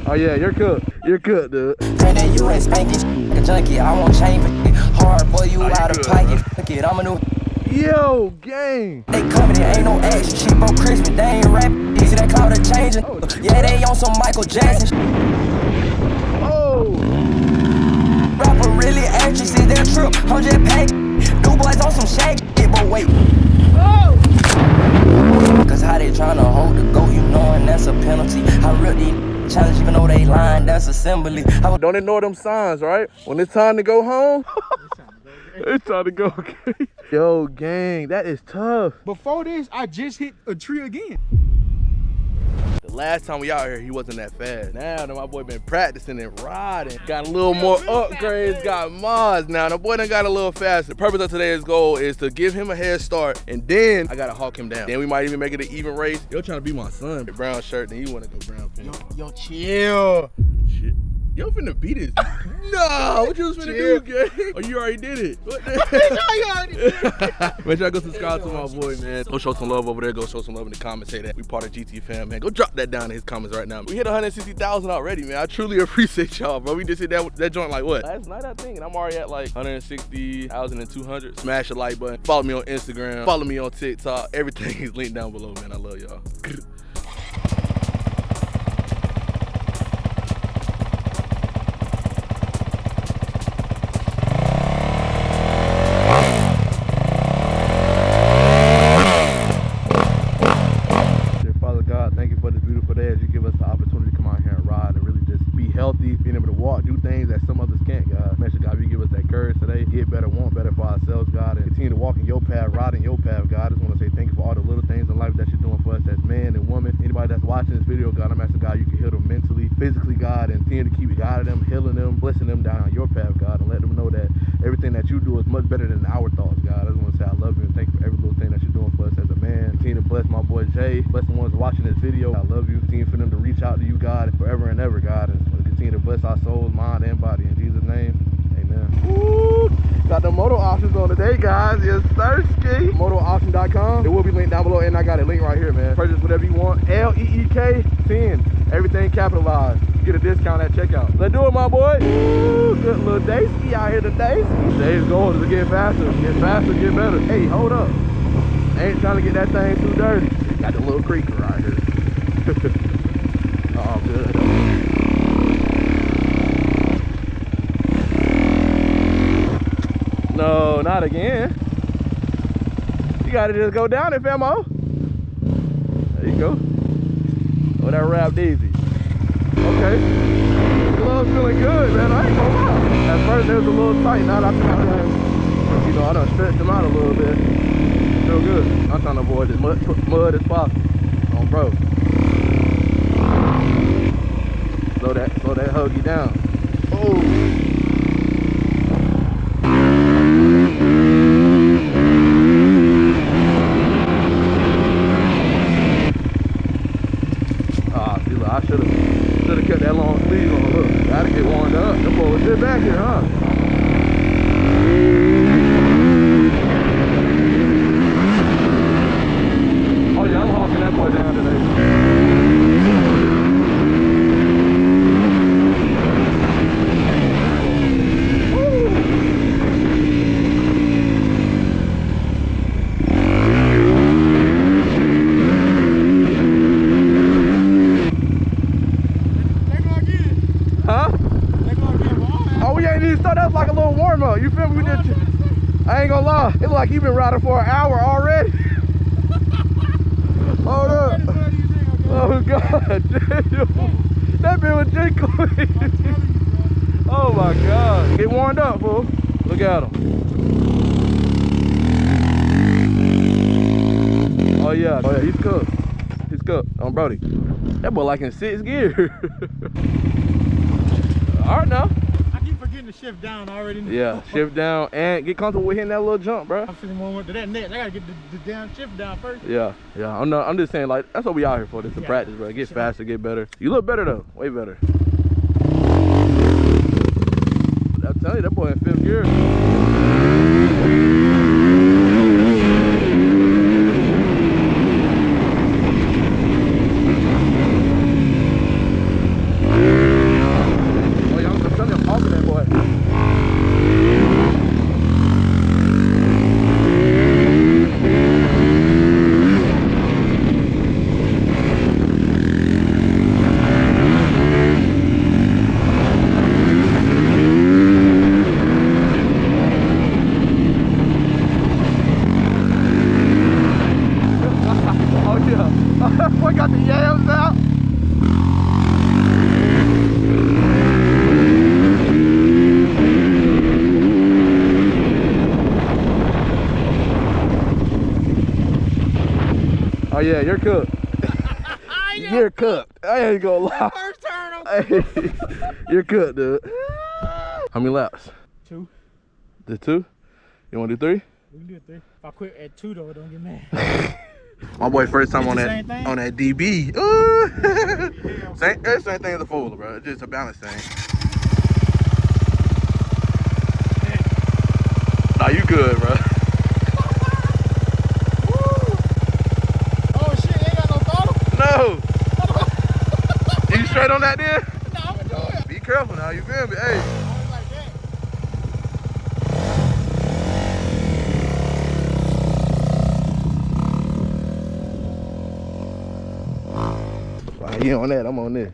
Oh yeah, you're cooked. You're cooked, dude. Granddad, you ain't spanking like a junkie. I won't change for shit. Hard boy, you out of pocket. Fuck it, I'm a new. Yo, gang. They coming, there ain't no action. Shit, bro, Christmas, they ain't rapping. Easy, that cloud a changing. Yeah, they on some Michael Jackson shit. Oh. Rapper really anxious, see their trip. I'm just packing. New boys on some shag. Yeah, but wait. Oh. Cause how they tryna hold the goat, you knowin' that's a penalty. I really challenge even though they lying, that's assembly. Don't ignore them signs, right? When it's time to go home, it's time to go, okay? Yo, gang, that is tough. Before this, I just hit a tree again. The last time we out here, he wasn't that fast. Now, my boy been practicing and riding. Got a little more upgrades, got mods now. The boy done got a little faster. The purpose of today's goal is to give him a head start, and then I gotta hawk him down. Then we might even make it an even race. Yo, trying to be my son. The brown shirt, then you wanna go brown pants. Yo, chill. Shit. Yo, finna beat this. No, what you was finna do, gang? Oh, you already did it. What the? Make sure I go subscribe to my boy, man. Go show some love over there. Go show some love in the comments. Say that we part of GT fam, man. Go drop that down in his comments right now. We hit 160,000 already, man. I truly appreciate y'all, bro. We just hit that joint like what? Last night, I think. And I'm already at like 160,200. Smash the like button. Follow me on Instagram. Follow me on TikTok. Everything is linked down below, man. I love y'all. Healthy, being able to walk, do things that some others can't, God. Make sure, God, you give us that courage today, get better, want better for ourselves, God, and continue to walk in your path, ride in your path, God. I just want to say thank you for all the little things in life that you're doing for us as man and woman. Anybody that's watching this video, God, I'm asking, God, you can heal them mentally, physically, God, and continue to keep guiding them, healing them, blessing them down on your path, God, and let them know that everything that you do is much better than our thoughts, God. I just want to say I love you and thank you for every little thing that you're doing for us as a man. Continue to bless my boy Jay, bless the ones watching this video. I love you. Continue for them to reach out to you, God, forever and ever, God, and continue to bless our souls, mind, and body. In Jesus' name, amen. Woo! Got the moto options on today, guys. Yes, thirsty. Motooption.com. It will be linked down below, and I got a link right here, man. Purchase whatever you want. LEEKT 10. Everything capitalized. Get a discount at checkout. Let's do it, my boy. Woo! Good little Daysky out here today. Today's goal is to get faster, get better. Hey, hold up. I ain't trying to get that thing too dirty. Got the little creaker right here. Oh, good. No, not again. You gotta just go down it, famo. There you go. Oh, that wrapped easy. Okay. The glove's feeling good, man. I ain't gonna lie. At first it was a little tight. Now that I done stretched them out a little bit. Feel good. I'm trying to avoid as much mud as possible. Oh, bro. Slow that huggy down. Oh. I should have kept that long sleeve on. Look, gotta get warmed up. That boy was sit back here, huh? Oh yeah, I'm hawking that boy down today. That's like a little warm up. You feel me? I ain't gonna lie. It's like you've been riding for an hour already. Hold up. Oh God. That bit was jiggling. Oh my God. Get warmed up, fool. Look at him. Oh yeah. Oh yeah. He's cooked. He's cooked. On Brody. That boy like in 6th gear. All right now. Getting the shift down already. Yeah, shift down and get comfortable with hitting that little jump, bro. I'm feeling more to that net. I gotta get the damn shift down first. Yeah. I'm just saying, like, that's what we out here for. This is practice, bro. Get faster, get better. You look better though, way better. I'm telling you, that boy in 5th gear. yeah, you're cooked. You're cooked. I ain't gonna lie. First turn, Hey, you're cooked, dude. How many laps? 2. The 2? You wanna do 3? We can do it 3. If I quit at 2 though, don't get mad. My boy first time on the that same thing? on that DB. Same thing as a Fola, bro. It's just a balance thing. Nah, you good, bro. Oh shit, ain't got no throttle? No. You straight on that then? No, I'm gonna do it. Be careful now, you feel me? Hey. I was like that. Right, you on that, I'm on this.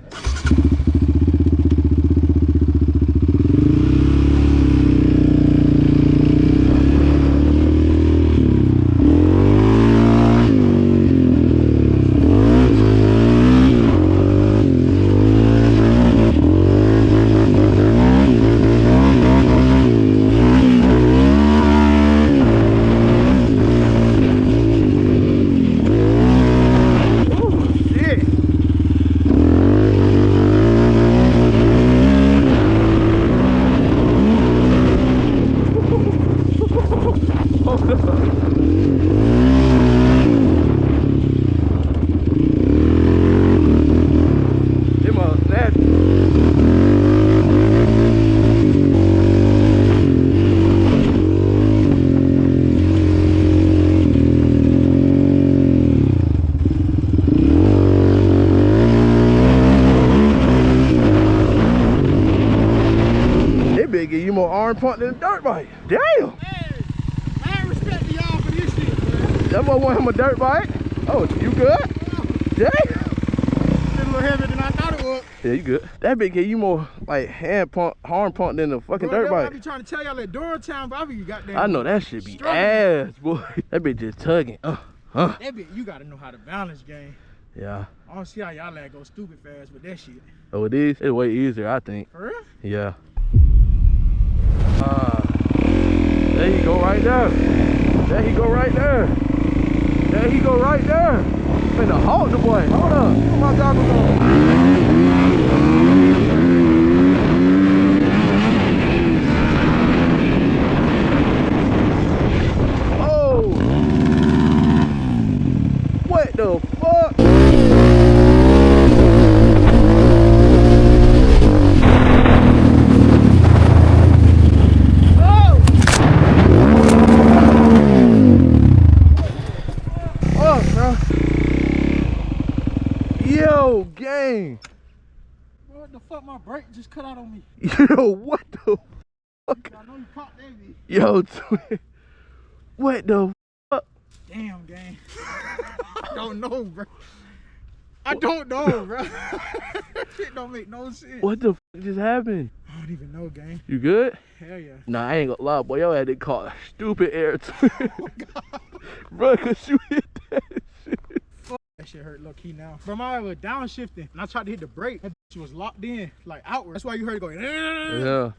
Give you more arm pump than a dirt bike. Damn. Hey, I ain't respect to y'all for this shit, man. That boy want him a dirt bike. Oh, you good? Damn. It's a little heavier than I thought it was. Yeah, you good. That bitch gave you more like hand pump, arm pump than the fucking dirt I bike. be trying to tell y'all that Duratown Bobby you got there. I know that shit be struggling. ass, boy. That bitch just tugging. That bitch, you gotta know how to balance game. Yeah. I don't see how y'all let go stupid fast with that shit. Oh, it is? It's way easier, I think. For real? Yeah. There he go right there. There he go right there. There he go right there. Finna halt the boy. Hold up. Put my goggles on. Oh. What the fuck? Yo, gang. Bro, what the fuck? My brake just cut out on me. Yo, what the fuck? I know you popped that bitch. Yo, twin. What the fuck? Damn, gang. I don't know, bro. I don't know, bro. Shit don't make no sense. What the fuck just happened? I don't even know, gang. You good? Hell yeah. Nah, I ain't gonna lie, boy. Yo had it caught stupid air, twin. Oh, God. Bro, cause you hit that shit. That shit hurt low key now. From I was downshifting and I tried to hit the brake. That bitch was locked in, like outward. That's why you heard it going. Yeah.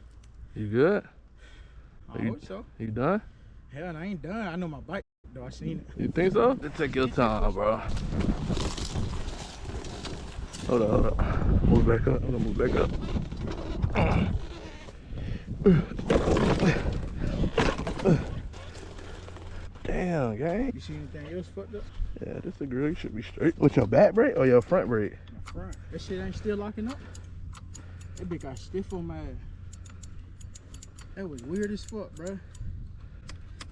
You good? I hope so. You done? Hell, I ain't done. I know my bike, though. I seen it. You think so? Just take your time, bro. Hold up. Move back up. I'm gonna move back up. Damn, gang. You see anything else fucked up? Yeah, this a grill. You should be straight. With your back brake or your front brake? My front. That shit ain't still locking up. That bitch got stiff on my ass. That was weird as fuck, bro.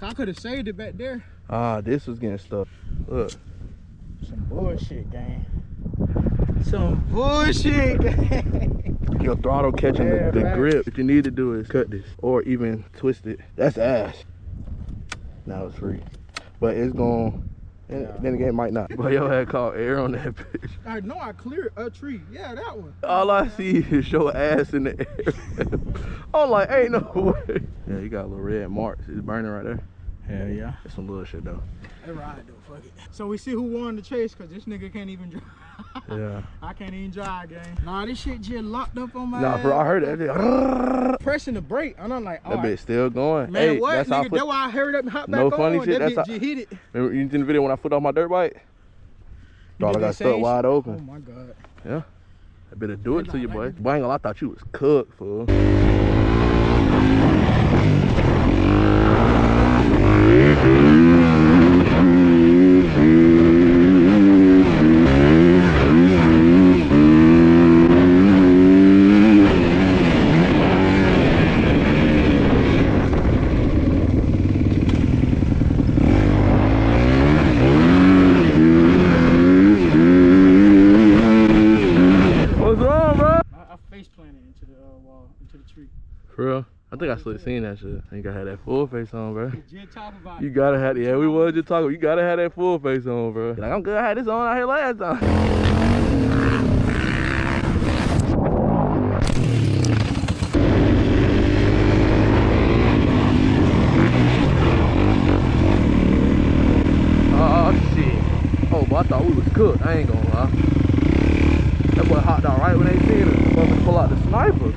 I could have saved it back there. Ah, this was getting stuck. Look. Some bullshit, gang. Some bullshit, gang. Your throttle catching Yeah, the right. grip. What you need to do is cut this or even twist it. That's ass. Now it's free. But it's going, then again, it might not. But yo had caught air on that bitch. I know I cleared a tree. Yeah, that one. All I see is your ass in the air. I'm like, ain't no way. Yeah, you got a little red marks. It's burning right there. Hell yeah. It's some little shit though. That ride though, fuck it. So we see who won the chase, cause this nigga can't even drive. Yeah. I can't even drive, gang. Nah, this shit just locked up on my Nah, ass. bro, I heard that. Pressing the brake, and I'm like, That all right. bitch still going. Man, hey, what, that's how I nigga? That's put. why I hurried up and hopped back No on. funny shit, That that's bitch how- just hit it. Remember you seen the video when I flipped off my dirt bike? Thought I got stuck wide open. Oh my God. Yeah. I better do it to you, boy. Boy, I ain't gonna lie, I thought you was cooked, fool. For real? I think I still seen that shit. I think I had that full face on, bro. You gotta have, yeah, we was just talking. You gotta have that full face on, bro. Like, I'm good, I had this on out here last time. Oh, shit. Oh, but I thought we was cooked. I ain't gonna lie. That boy hopped out right when they seen us. Supposed to pull out the sniper.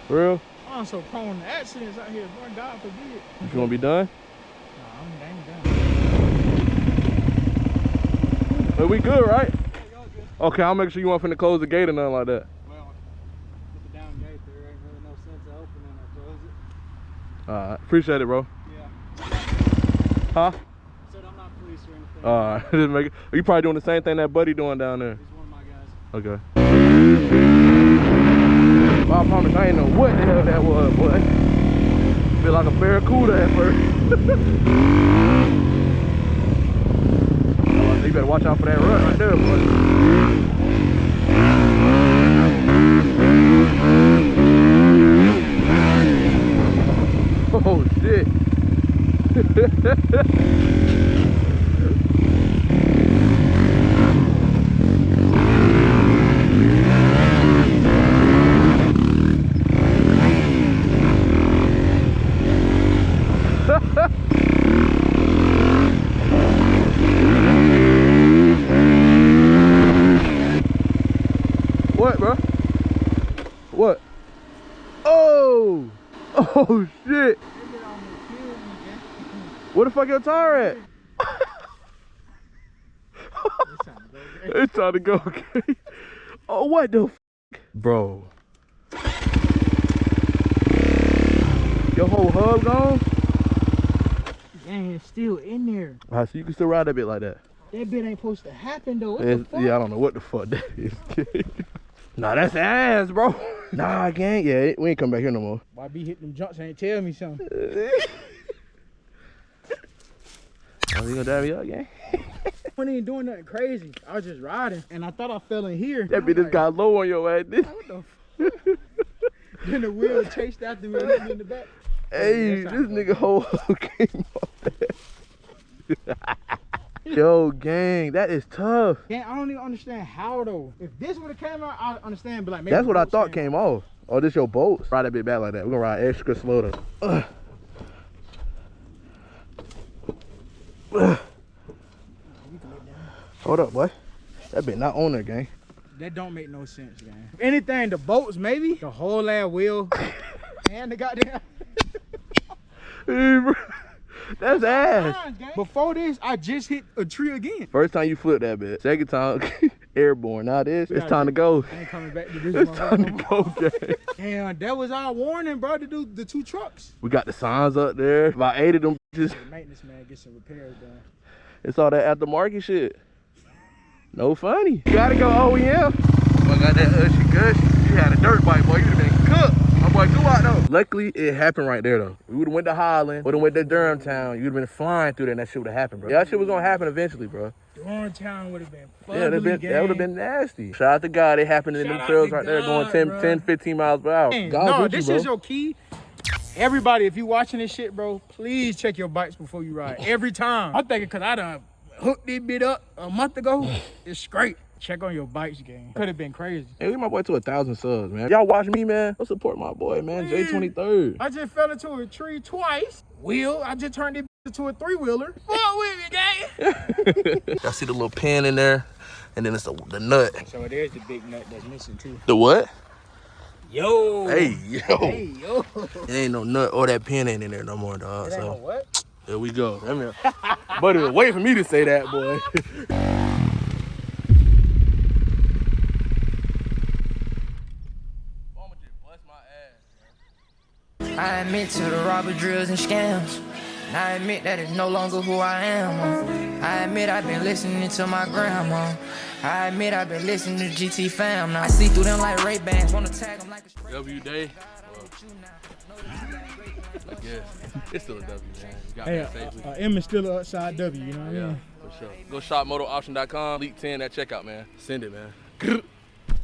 For real? I'm so prone to accidents out here, boy. God forbid. You gonna be done? Nah, I'm done. But we good, right? Yeah, y'all good. Okay, I'll make sure you want finna close the gate or nothing like that. Well, with the down gate, there ain't really no sense of opening or close it. Alright, appreciate it, bro. Yeah. Huh? I said I'm not police or anything. Alright, just make it. You probably doing the same thing that buddy doing down there. He's one of my guys. Okay. I promise I ain't know what the hell that was, boy. Feel like a barracuda at first. Oh, you better watch out for that rut right there, boy. Oh shit. What, bro? What? Oh! Oh shit! Where the fuck your tire at? It's time to go, okay? Oh, what the f? Bro. Your whole hub gone? Dang, it's still in there. Alright, so you can still ride that bit like that? That bit ain't supposed to happen though. What the fuck? Yeah, I don't know what the fuck that is. Nah, that's ass, bro. Nah, gang. Yeah, we ain't come back here no more. Why be hitting them jumps and ain't tell me something? Oh, you gonna drive me up, gang? I wasn't even doing nothing crazy. I was just riding and I thought I fell in here. That bitch just got low on your ass. What the fuck? Then the wheel chased after me and hit me in the back. Hey, this nigga whole hub came off that. Yo, gang, that is tough. Gang, I don't even understand how though. If this would have came out, I'd understand. But like, maybe that's what I thought came off. Oh, this your bolts? Ride that bit back like that. We're gonna ride extra slow though. Hold up, boy. That bit not on there, gang. That don't make no sense, gang. If anything, the bolts maybe. The whole ass wheel. And the goddamn. Hey, bro. That's ass. Before this, I just hit a tree again. First time you flipped that bit. Second time, airborne. Now this, it's time to go. I ain't coming back to this. It's time to go, gang. Damn, that was our warning, bro, to do the 2 trucks. We got the signs up there. About 8 of them bitches. The maintenance man get some repairs done. It's all that aftermarket shit. No funny. You gotta go OEM. I got that Ushy Gush. You had a dirt bike, boy. You'd have been cooked. My boy do out though. Luckily, it happened right there though. We would've went to Holland, would've went to Durhamtown. You'd have been flying through there and that shit would've happened, bro. Yeah, that shit was gonna happen eventually, bro. Durhamtown would've been fun. Yeah, that would've been nasty. Shout out to God, it happened in them trails right there going 10, 15 miles per hour. No, this is your key. Everybody, if you watching this shit, bro, please check your bikes before you ride. Every time. I'm thinking cause I done hooked this bit up a month ago. It's great. Check on your bikes, gang. Could have been crazy. Hey, we my boy to 1,000 subs, man. Y'all watch me, man. Go support my boy, man. J23rd. I just fell into a tree twice. I just turned it into a 3-wheeler. Fuck with me, gang. Y'all see the little pin in there? And then it's the nut. So there's the big nut that's missing, too. The what? yo. Hey, yo. Hey, yo. It ain't no nut or that pen ain't in there no more, dog. It ain't no So what? there we go. I mean, buddy, wait for me to say that, boy. I admit to the robber drills and scams. And I admit that it's no longer who I am. I admit I've been listening to my grandma. I admit I've been listening to GT fam. Now I see through them like Ray-Bans. Wanna tag them like a spray. W day. I guess it's still a W, man. You got Hey, that safely. M is still an upside W, you know what I Yeah, mean? for sure. Go shopmotooption.com, leekgt at checkout, man. Send it, man.